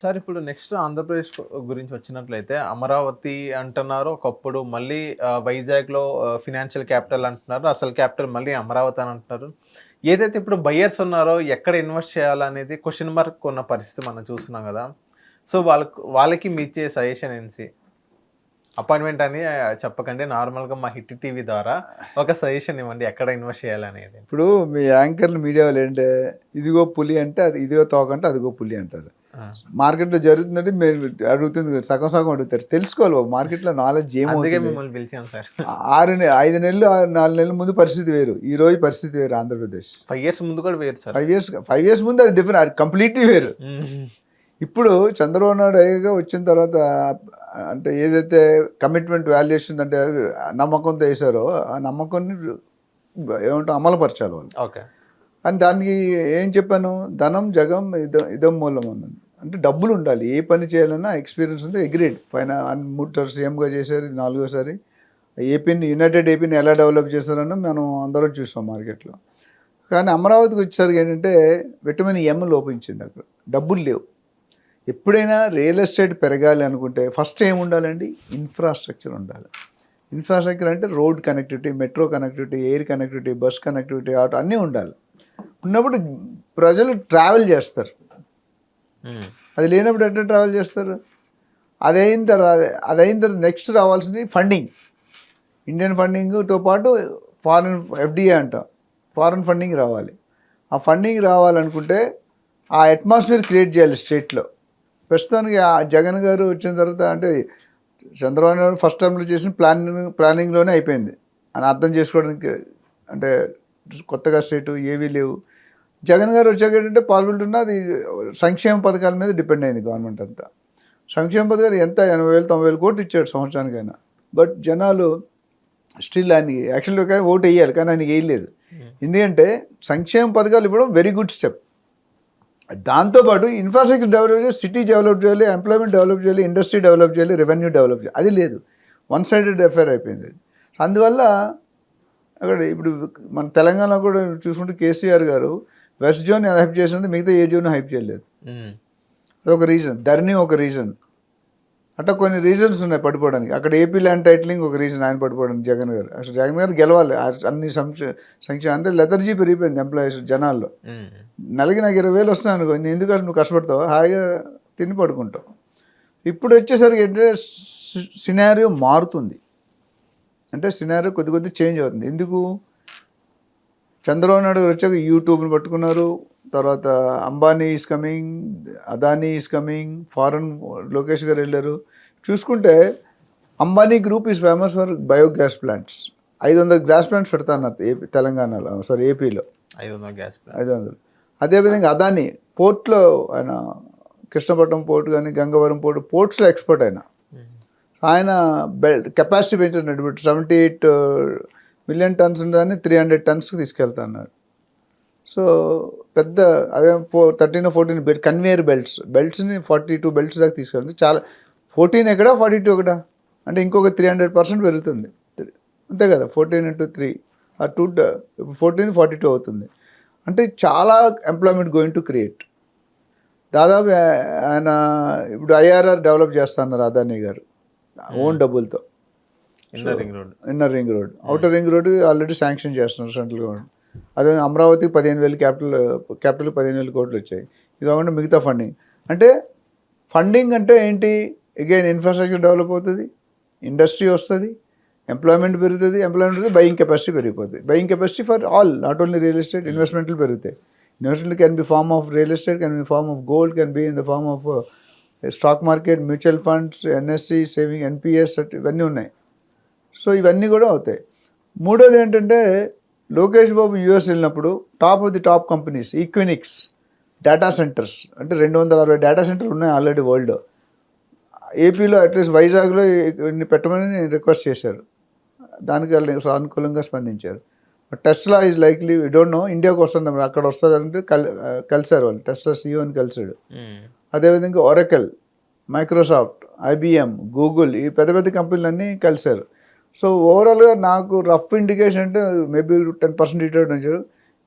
Sir ఇప్పుడు next Andhra Pradesh గురించి వచ్చినట్లయితే అమరావతి అంటున్నారు. ఒకప్పుడు మళ్ళీ వైజాగ్‌లో ఫినాన్షియల్ క్యాపిటల్ అంటున్నారు. అసలు క్యాపిటల్ మళ్ళీ అమరావతి అని అంటున్నారు. ఏదైతే ఇప్పుడు బయర్స్ ఉన్నారో ఎక్కడ ఇన్వెస్ట్ చేయాలనేది క్వెషన్ మార్క్ ఉన్న పరిస్థితి మనం చూస్తున్నాం గదా! సో వాళ్ళకి మీరిచ్చే సజెషన్ ఏంటి? అపాయింట్‌మెంట్ అని చెప్పకండి. నార్మల్‌గా మా హిట్ టీవీ ద్వారా ఒక సజెషన్ ఇవ్వండి ఎక్కడ ఇన్వెస్ట్ చేయాలనేది. ఇప్పుడు మీ యాంకర్లు మీడియా వాళ్ళు ఏంటంటే ఇదిగో పులి అంటే అది ఇదిగో తోక అంటే అదిగో పులి అంటారు. ఆ! మార్కెట్లో జరుగుతుందంటే మీరు అడుగుతుంది సగం సగం అడుగుతారు. తెలుసుకోవాలి మార్కెట్లో నాలెడ్జ్ అందుకే ఏమవుతుంది. మిమ్మల్ని పిలిచాం సార్. 5 నెలలు 4 నెలల ముందు పరిస్థితి వేరు, ఈ రోజు పరిస్థితి వేరు. ఆంధ్రప్రదేశ్ 5 ఇయర్స్ ముందు కూడా వేరు సార్. 5 ఇయర్స్ ముందు అది డిఫరెంట్, అది కంప్లీట్లీ వేరు. హ్మ్. ఇప్పుడు చంద్రబాబు నాయుడు అయ్యాక వచ్చిన తర్వాత అంటే ఏదైతే కమిట్మెంట్ వాల్యుయేషన్ అంటే నమ్మకంతో వేశారో ఆ నమ్మకాన్ని ఏమంటారు అమలుపరచాలి వాళ్ళు. ఓకే. అని దానికి ఏం చెప్పాను, ధనం జగం ఇదం మూలం అన్నది. అంటే డబ్బులు ఉండాలి, ఏ పని చేయాలన్నా ఎక్స్పీరియన్స్ ఉంటే అగ్రీడ్. పైన 3 సీఎంగా చేశారు, ఇది 4గోసారి. యునైటెడ్ ఏపీని ఎలా డెవలప్ చేశారన్న మనం అందరం చూసాం మార్కెట్లో. కానీ అమరావతికి వచ్చేసరికి ఏంటంటే విటమిన్ ఎం లోపించింది. అక్కడ డబ్బులు లేవు. ఎప్పుడైనా రియల్ ఎస్టేట్ పెరగాలి అనుకుంటే ఫస్ట్ ఏమి ఉండాలండి, ఇన్ఫ్రాస్ట్రక్చర్ ఉండాలి. ఇన్ఫ్రాస్ట్రక్చర్ అంటే road connectivity, metro connectivity, air connectivity, bus connectivity, auto అన్నీ ఉండాలి. ఉన్నప్పుడు ప్రజలు ట్రావెల్ చేస్తారు. అది లేనప్పుడు ఎట్లా ట్రావెల్ చేస్తారు? అదైన తర్వాత నెక్స్ట్ రావాల్సింది ఫండింగ్. ఇండియన్ ఫండింగ్తో పాటు ఫారిన్ ఎఫ్డిఏ అంటాం, ఫారిన్ ఫండింగ్ రావాలి. ఆ ఫండింగ్ రావాలనుకుంటే ఆ అట్మాస్ఫియర్ క్రియేట్ చేయాలి స్టేట్లో. ప్రస్తుతానికి ఆ జగన్ గారు వచ్చిన తర్వాత అంటే చంద్రబాబు నాయుడు ఫస్ట్ టైంలో చేసిన ప్లానింగ్లోనే అయిపోయింది అని అర్థం చేసుకోవడానికి. అంటే కొత్తగా స్టేటు ఏవీ లేవు. జగన్ గారు వచ్చాక ఏంటంటే పాల్గొంటున్న ఉన్న అది సంక్షేమ పథకాల మీద డిపెండ్ అయింది గవర్నమెంట్ అంతా. సంక్షేమ పథకాలు ఎంత 80,000 90,000 కోట్లు ఇచ్చాడు సంవత్సరానికైనా. బట్ జనాలు స్టిల్ ఆయనకి యాక్చువల్గా ఓటు వేయాలి, కానీ ఆయనకి వేయలేదు. ఎందుకంటే సంక్షేమ పథకాలు ఇవ్వడం వెరీ గుడ్ స్టెప్. దాంతోపాటు ఇన్ఫ్రాస్ట్రక్చర్ డెవలప్ చేయాలి, సిటీ డెవలప్ చేయాలి, ఎంప్లాయ్మెంట్ డెవలప్ చేయాలి, ఇండస్ట్రీ డెవలప్ చేయాలి, రెవెన్యూ డెవలప్ చేయాలి. అది లేదు, వన్ సైడెడ్ అఫేర్ అయిపోయింది. అందువల్ల అక్కడ ఇప్పుడు మన తెలంగాణ కూడా చూసుకుంటే కేసీఆర్ గారు వెస్ట్ జోన్ హైప్ చేసినందుకు మిగతా ఏ జోన్ హైప్ చేయలేదు. అదొక రీజన్. ధరణి ఒక రీజన్. అట్లా కొన్ని రీజన్స్ ఉన్నాయి పడిపోవడానికి. అక్కడ ఏపీ ల్యాండ్ టైటిలింగ్ ఒక రీజన్ ఆయన పడిపోవడానికి. జగన్ గారు అసలు జగన్ గారు గెలవాలి. అన్ని సంక్షేమ అంటే లెథర్జీ పెరిగిపోయింది ఎంప్లాయీస్ జనాల్లో. నెలకి నాకు 20,000 వస్తున్నాయి అనుకో, నేను ఎందుకు నువ్వు కష్టపడతావు, హాయిగా తిని పడుకుంటావు. ఇప్పుడు వచ్చేసరికి ఏంటంటే సినారియో మారుతుంది. అంటే సినారియో కొద్ది చేంజ్ అవుతుంది. ఎందుకు? చంద్రబాబు నాయుడు గారు వచ్చాక యూట్యూబ్ని పట్టుకున్నారు. తర్వాత Ambani is coming, Adani is coming, foreign Lokesh గారు వెళ్ళారు. చూసుకుంటే Ambani group is famous for biogas plants. 500 gas plants పెడతాన్నారు తెలంగాణలో, ఏపీలో 500 గ్యాస్ 500. అదేవిధంగా అదానీ పోర్ట్లో ఆయన కృష్ణపట్నం పోర్ట్ కానీ గంగవరం పోర్ట్స్లో ఎక్స్పర్ట్ ఆయన కెపాసిటీ పెంచుతున్నాడు. ఇప్పుడు 78 మిలియన్ టన్స్ ఉందని 300 టన్స్కి తీసుకెళ్తా అన్నాడు. సో పెద్ద అదే 13 14 కన్వేయర్ బెల్ట్స్ని 42 బెల్ట్స్ దాకా తీసుకెళ్తుంది. చాలా 14 ఎక్కడ 42 ఒకటా అంటే ఇంకొక 300% పెరుగుతుంది. అంతే కదా, 14 × 3 ఆ 2 14 42 అవుతుంది. అంటే చాలా ఎంప్లాయ్మెంట్ గోయింగ్ టు క్రియేట్. దాదాపు ఆయన ఇప్పుడు ఐఆర్ఆర్ డెవలప్ చేస్తున్నారు అదానీ గారు ఓన్ డబ్బులతో. Inner ring road, outer ring road already sanction చేస్తున్నారు సెంట్రల్ గవర్నమెంట్. అదే అమరావతికి 15,000 క్యాపిటల్ 15,000 కోట్లు వచ్చాయి. ఇది కాకుండా మిగతా ఫండింగ్ అంటే ఏంటి? అగైన్ ఇన్ఫ్రాస్ట్రక్చర్ డెవలప్ అవుతుంది, ఇండస్ట్రీ వస్తుంది, ఎంప్లాయ్మెంట్ పెరుగుతుంది, బయింగ్ కెపాసిటీ పెరిగిపోతుంది. Buying capacity for all, not only real estate. ఇన్వెస్ట్మెంట్లు పెరుగుతాయి. Investment can be form of real estate, can be form of gold, can be in the form of stock market, mutual funds, NSC, saving, NPS ఇవన్నీ ఉన్నాయి. So ఇవన్నీ కూడా అవుతాయి. మూడోది ఏంటంటే Lokesh Babu US వెళ్ళినప్పుడు top companies Equinix data centers అంటే 260 data సెంటర్లు ఉన్నాయి ఆల్రెడీ వరల్డ్. ఏపీలో అట్లీస్ట్ వైజాగ్లో పెట్టమని రిక్వెస్ట్ చేశారు. దానికి వాళ్ళు సానుకూలంగా స్పందించారు. Tesla is likely don't know ఇండియాకి వస్తుంది, అక్కడ వస్తుందంటే కలిశారు వాళ్ళు. టెస్లా సీఈఓని కలిశాడు. అదేవిధంగా ఒరాకిల్, మైక్రోసాఫ్ట్, ఐబిఎం, గూగుల్ ఈ పెద్ద కంపెనీలన్నీ కలిశారు. సో ఓవరాల్గా నాకు రఫ్ ఇండికేషన్ అంటే మేబీ 10% రిటర్న్ వచ్చారు.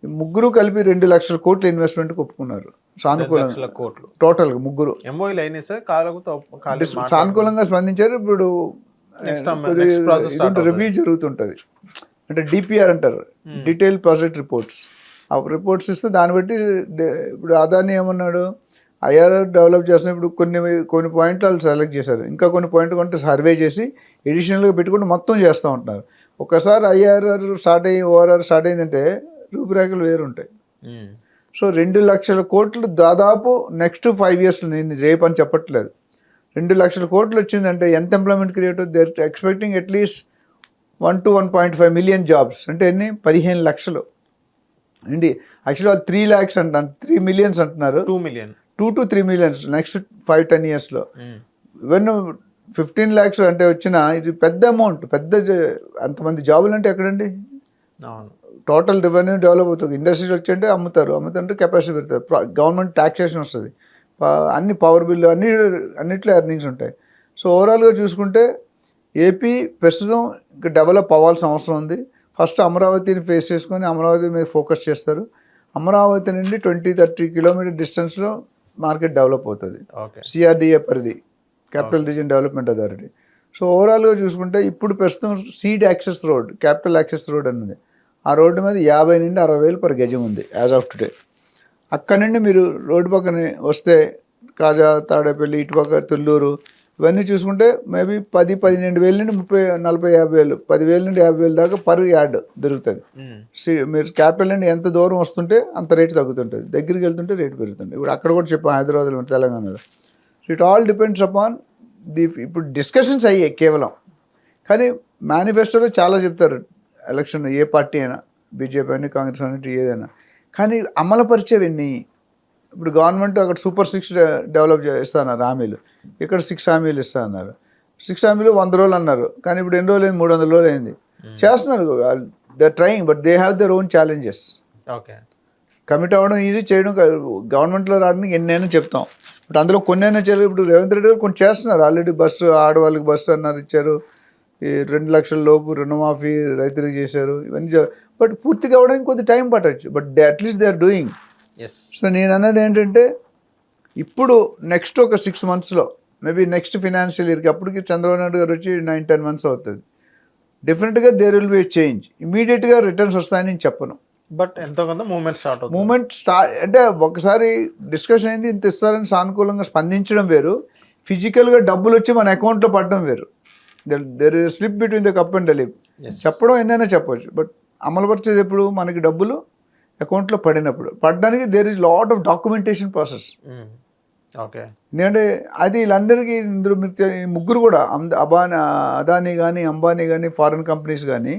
ముగ్గురు కలిపి 2 లక్షల కోట్ల ఇన్వెస్ట్మెంట్కి ఒప్పుకున్నారు. సానుకూలంగా 2 లక్షల కోట్లు టోటల్గా ముగ్గురు ఎంఓఈలు అయినాయి సార్. కాలతో సానుకూలంగా స్పందించారు. ఇప్పుడు నెక్స్ట్ ప్రాసెస్ స్టార్ట్ రివ్యూ జరుగుతుంటుంది. అంటే డిపిఆర్ అంటారు, డీటెయిల్ ప్రాజెక్ట్ రిపోర్ట్స్. ఆ రిపోర్ట్స్ ఇస్తే దాన్ని బట్టి ఇప్పుడు అదాని ఏమన్నాడు, ఐఆర్ఆర్ డెవలప్ చేస్తున్నప్పుడు కొన్ని పాయింట్లు వాళ్ళు సెలెక్ట్ చేశారు. ఇంకా కొన్ని పాయింట్లు కొంటే సర్వే చేసి ఎడిషనల్గా పెట్టుకుంటూ మొత్తం చేస్తూ ఉంటున్నారు. ఒకసారి ఐఆర్ఆర్ స్టార్ట్ అయ్యి ఓఆర్ఆర్ స్టార్ట్ అయిందంటే రూపురేఖలు వేరు ఉంటాయి. సో 2 లక్షల కోట్లు దాదాపు నెక్స్ట్ 5 years, నేను రేపు అని చెప్పట్లేదు, 2 లక్షల కోట్లు వచ్చిందంటే ఎంత ఎంప్లాయ్మెంట్ క్రియేట్ అవుతుంది? They expecting at least 1 to 1.5 million jobs. అంటే ఎన్ని? 15 లక్షలు అండి. యాక్చువల్లీ వాళ్ళు 3 lakhs అంటున్నారు, 3 million అంటున్నారు. 2 million 2 to 3 million నెక్స్ట్ 5-10 yearsలో. ఈవెన్ 15 lakhs అంటే వచ్చిన ఇది పెద్ద అమౌంట్. అంతమంది జాబులు అంటే ఎక్కడండి? అవును. టోటల్ రెవెన్యూ డెవలప్ అవుతుంది. ఇండస్ట్రీలు వచ్చి అమ్ముతుంటే కెపాసిటీ పెరుగుతుంది, గవర్నమెంట్ ట్యాక్సేషన్ వస్తుంది, అన్ని పవర్ బిల్లు అన్నిట్లో ఎర్నింగ్స్ ఉంటాయి. సో ఓవరాల్గా చూసుకుంటే ఏపీ ప్రస్తుతం ఇంకా డెవలప్ అవ్వాల్సిన అవసరం ఉంది. ఫస్ట్ అమరావతిని ఫేస్ చేసుకొని అమరావతి మీద ఫోకస్ చేస్తారు. అమరావతి నుండి 20-30 kilometer డిస్టెన్స్లో మార్కెట్ డెవలప్ అవుతుంది. సిఆర్డిఏ పరిధి, capital region development authority. So ఓవరాల్గా చూసుకుంటే ఇప్పుడు ప్రస్తుతం seed access road, capital access road అన్నది, ఆ రోడ్డు మీద 50 నుండి 60 వేలు per గజం ఉంది యాజ్ ఆఫ్ టుడే. అక్కడ నుండి మీరు రోడ్డు పక్కన వస్తే కాజా, తాడేపల్లి, ఇటుపక్క తుళ్ళూరు ఇవన్నీ చూసుకుంటే మేబీ 10-12 వేల నుండి 30-40-50 వేలు, 10,000 నుండి 50,000 దాకా పర్ యార్డ్ దొరుకుతుంది. మీరు క్యాపిటల్ నుండి ఎంత దూరం వస్తుంటే అంత రేటు తగ్గుతుంటుంది, దగ్గరికి వెళ్తుంటే రేటు పెరుగుతుంది. ఇప్పుడు అక్కడ కూడా చెప్పాం హైదరాబాద్లో, తెలంగాణలో. So it all depends upon ఇప్పుడు డిస్కషన్స్ అయ్యాయి కేవలం, కానీ మేనిఫెస్టోలో చాలా చెప్తారు ఎలక్షన్, ఏ పార్టీ అయినా, బీజేపీ అని, కాంగ్రెస్ అని, ఏదైనా. కానీ అమలుపరిచేవన్నీ ఇప్పుడు గవర్నమెంట్ అక్కడ సూపర్ 6 డెవలప్ ఇస్తున్నారు హామీలు, ఇక్కడ 6 హామీలు ఇస్తా అన్నారు. 6 హామీలు 100 రోజులు అన్నారు, కానీ ఇప్పుడు ఎన్ని రోజులు అయింది? 300 రోజులు అయింది. చేస్తున్నారు, they trying, but they have their own challenges. Okay, commit అవ్వడం ఈజీ, చేయడం గవర్నమెంట్లో రావడానికి ఎన్నైనా చెప్తాం, బట్ అందులో కొన్నైనా చేయలేదు. ఇప్పుడు రేవంత్ రెడ్డి గారు కొన్ని చేస్తున్నారు ఆల్రెడీ. బస్సు, ఆడవాళ్ళకి బస్సు అన్నారు, ఇచ్చారు. ఈ 2 లక్షల లోపు రుణమాఫీ రైతులకు చేశారు. ఇవన్నీ బట్ పూర్తిగా అవ్వడానికి కొద్ది టైం పట్టచ్చు, but at least they are doing. So నేను అన్నది ఏంటంటే ఇప్పుడు నెక్స్ట్ ఒక 6 monthsలో, మేబీ నెక్స్ట్ ఫినాన్షియల్ ఇయర్కి, అప్పటికి చంద్రబాబు నాయుడు గారు వచ్చి 9-10 months అవుతుంది. డెఫినెట్గా there will be a change. ఇమీడియట్గా రిటర్న్స్ వస్తాయని నేను చెప్పను, బట్ ఎంతో కొంత మూవ్మెంట్ స్టార్ట్ అంటే ఒకసారి డిస్కషన్ అయింది, ఇంత ఇస్తారని సానుకూలంగా స్పందించడం వేరు, ఫిజికల్గా డబ్బులు వచ్చి మన అకౌంట్లో పడడం వేరు. There is slip between the cup and the lip. చెప్పడం ఎన్నైనా చెప్పవచ్చు, బట్ అమలుపరిచేది ఎప్పుడు? మనకి డబ్బులు అకౌంట్లో పడడానికి there is lot of documentation process. Okay, ఎందుకంటే అది వీళ్ళందరికీ, ఇందులో మీరు ముగ్గురు కూడా అదానీ కానీ, అంబానీ కానీ, ఫారిన్ కంపెనీస్ కానీ,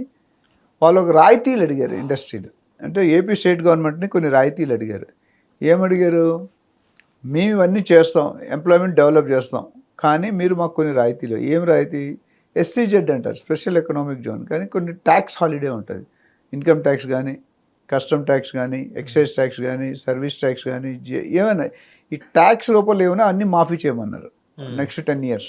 వాళ్ళు ఒక రాయితీలు అడిగారు ఇండస్ట్రీలు. అంటే ఏపీ స్టేట్ గవర్నమెంట్ని కొన్ని రాయితీలు అడిగారు. ఏమడిగారు? మేము ఇవన్నీ చేస్తాం, ఎంప్లాయ్మెంట్ డెవలప్ చేస్తాం, కానీ మీరు మాకు కొన్ని రాయితీలు. ఏం రాయితీ? SEZ అంటారు, స్పెషల్ ఎకనామిక్ జోన్. కానీ కొన్ని ట్యాక్స్ హాలిడే ఉంటుంది, ఇన్కమ్ ట్యాక్స్ కానీ, కస్టమ్ ట్యాక్స్ కానీ, ఎక్సైజ్ ట్యాక్స్ కానీ, సర్వీస్ ట్యాక్స్ కానీ, ఏమైనా ఈ ట్యాక్స్ లోపల ఏమైనా అన్నీ మాఫీ చేయమన్నారు next 10 years,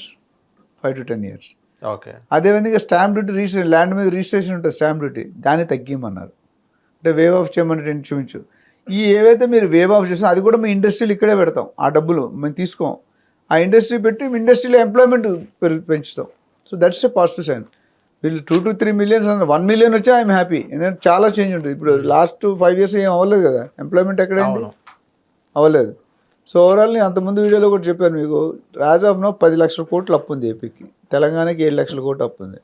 5 to 10 years. Okay, అదేవిధంగా స్టాంప్ డ్యూటీ, రిజిస్ట్రేషన్, ల్యాండ్ మీద రిజిస్ట్రేషన్ ఉంటుంది, స్టాంప్ డ్యూటీ, దాన్ని తగ్గిమన్నారు. అంటే వేవ్ ఆఫ్ చేయమని చూపించు. ఈ ఏవైతే మీరు వేవ్ ఆఫ్ చేసినా అది కూడా మీ ఇండస్ట్రీలు ఇక్కడే పెడతాం, ఆ డబ్బులు మేము తీసుకోం, ఆ ఇండస్ట్రీ పెట్టి ఇండస్ట్రీలో ఎంప్లాయ్మెంట్ పెంచుతాం. So that's a positive sign. వీళ్ళు 2 to 3 million అన్నారు, 1 million వచ్చా ఐఎమ్ హ్యాపీ. ఎందుకంటే చాలా చేంజ్ ఉంటుంది. ఇప్పుడు లాస్ట్ 5 years ఏం అవ్వలేదు కదా, ఎంప్లాయ్మెంట్ ఎక్కడైంది? అవ్వలేదు. సో ఓవరాల్ నేను అంతకుముందు వీడియోలో కూడా చెప్పాను మీకు, యాజ్ ఆఫ్ నో 10 లక్షల కోట్లు అప్పు ఉంది ఏపీకి, తెలంగాణకి 7 లక్షల కోట్లు అప్పు ఉంది.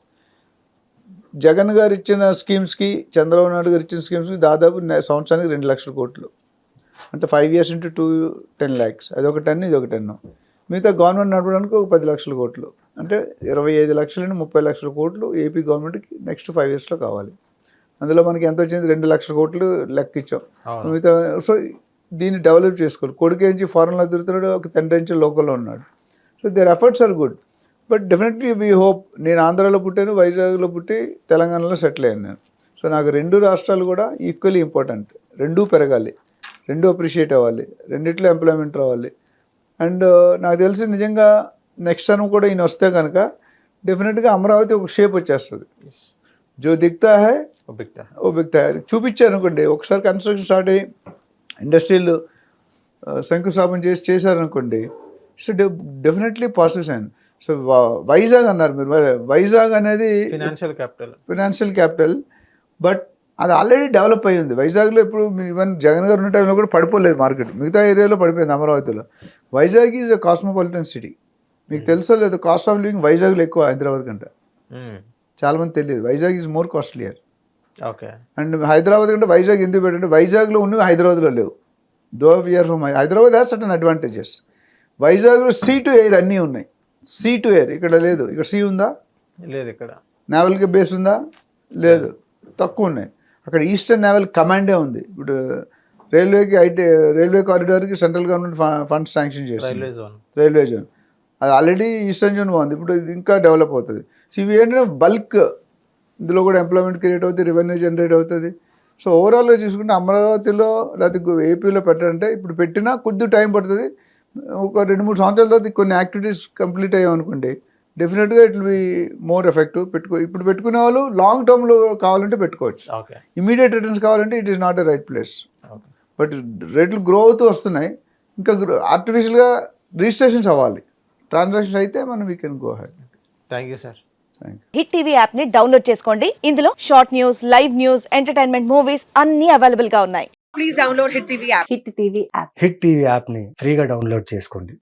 జగన్ గారు ఇచ్చిన స్కీమ్స్కి, చంద్రబాబు నాయుడు గారు ఇచ్చిన స్కీమ్స్కి దాదాపు సంవత్సరానికి 2 లక్షల కోట్లు. అంటే 5 years into 2, 10 lakhs. అది ఒక 10, ఇది ఒక 10. మిగతా గవర్నమెంట్ నడపడానికి ఒక 10 లక్షల కోట్లు. అంటే 25 లక్షల నుండి 30 లక్షల కోట్లు ఏపీ గవర్నమెంట్కి నెక్స్ట్ 5 yearsలో కావాలి. అందులో మనకి ఎంత వచ్చింది? 2 లక్షల కోట్లు లెక్క ఇచ్చాం. మిగతా సో దీన్ని డెవలప్ చేసుకోవాలి. కొడుకు నుంచి ఫారెన్లో తిరుగుతున్నాడు, ఒక తండ్రి నుంచి లోకల్లో ఉన్నాడు. So their efforts are good, but definitely we hope. నేను ఆంధ్రాలో పుట్టాను, వైజాగ్లో పుట్టి తెలంగాణలో సెటిల్ అయ్యాను నేను. సో నాకు 2 రాష్ట్రాలు కూడా ఈక్వల్లీ ఇంపార్టెంట్. 2 పెరగాలి, 2 అప్రిషియేట్ అవ్వాలి, రెండిట్లో ఎంప్లాయ్మెంట్ రావాలి. అండ్ నాకు తెలిసి నిజంగా నెక్స్ట్ టర్మ్ కూడా ఈయన వస్తే కనుక డెఫినెట్గా అమరావతి ఒక షేప్ వచ్చేస్తుంది. జో దిక్తా హై ఓ బిక్తా హై చూపించారు అనుకోండి. ఒకసారి కన్స్ట్రక్షన్ స్టార్ట్ అయ్యి ఇండస్ట్రీలు శంకుస్థాపన చేశారనుకోండి, so definitely positive sign. So Vizag అన్నారు మీరు, వైజాగ్ అనేది ఫినాన్షియల్ క్యాపిటల్, బట్ అది ఆల్రెడీ డెవలప్ అయ్యి ఉంది. వైజాగ్లో ఇప్పుడు ఈవెన్ జగన్ గారు ఉన్న టైంలో కూడా పడిపోలేదు మార్కెట్, మిగతా ఏరియాలో పడిపోయింది అమరావతిలో. Vizag is a cosmopolitan city. మీకు తెలుసో లేదు, కాస్ట్ ఆఫ్ లివింగ్ వైజాగ్లో ఎక్కువ హైదరాబాద్ కంటే. చాలామంది తెలియదు, Vizag is more costlier. Okay. And Hyderabad కంటే వైజాగ్ ఎందుకు పెట్టంటే వైజాగ్లో ఉన్నవి హైదరాబాద్లో లేవు. Though we're from Hyderabad has certain advantages. వైజాగ్లో సీ టు ఎయిర్ అన్నీ ఉన్నాయి. సీ టు ఎయిర్ ఇక్కడ లేదు. ఇక్కడ సీ ఉందా? లేదు. ఇక్కడ నేవల్కి బేస్ ఉందా? లేదు, తక్కువ ఉన్నాయి. అక్కడ ఈస్టర్న్ నేవల్ కమాండే ఉంది. ఇప్పుడు రైల్వే కారిడార్కి సెంట్రల్ గవర్నమెంట్ ఫండ్స్ శాంక్షన్ చేస్తుంది, రైల్వే జోన్. అది ఆల్రెడీ ఈస్టర్న్ జోన్ బాగుంది, ఇప్పుడు ఇది ఇంకా డెవలప్ అవుతుంది. సో ఇవి ఏంటంటే బల్క్, ఇందులో కూడా ఎంప్లాయ్మెంట్ క్రియేట్ అవుతుంది, రెవెన్యూ జనరేట్ అవుతుంది. సో ఓవరాల్గా చూసుకుంటే అమరావతిలో లేకపోతే ఏపీలో పెట్టాలంటే ఇప్పుడు పెట్టినా కొద్ది టైం పడుతుంది. ఒక 2-3 సంవత్సరాల తర్వాత కొన్ని యాక్టివిటీస్ కంప్లీట్ అయ్యామనుకోండి, డెఫినెట్గా it will be more effective. ఇప్పుడు పెట్టుకునే వాళ్ళు లాంగ్ టర్మ్లో కావాలంటే పెట్టుకోవచ్చు. ఇమీడియట్ రిటర్న్స్ కావాలంటే it is not a right place. But రేట్లు గ్రో అవుతూ వస్తున్నాయి. ఇంకా ఆర్టిఫిషియల్గా రిజిస్ట్రేషన్స్ అవ్వాలి, ట్రాన్సాక్షన్స్ అయితే మనం we can go head. Thank you sir. Hit TV app ని డౌన్లోడ్ చేసుకోండి. ఇందులో short news, live news, entertainment movies అన్ని అవైలబుల్ గా ఉన్నాయి. Please download Hit TV app. Hit TV app. Hit TV యాప్ని ఫ్రీగా డౌన్లోడ్ చేసుకోండి.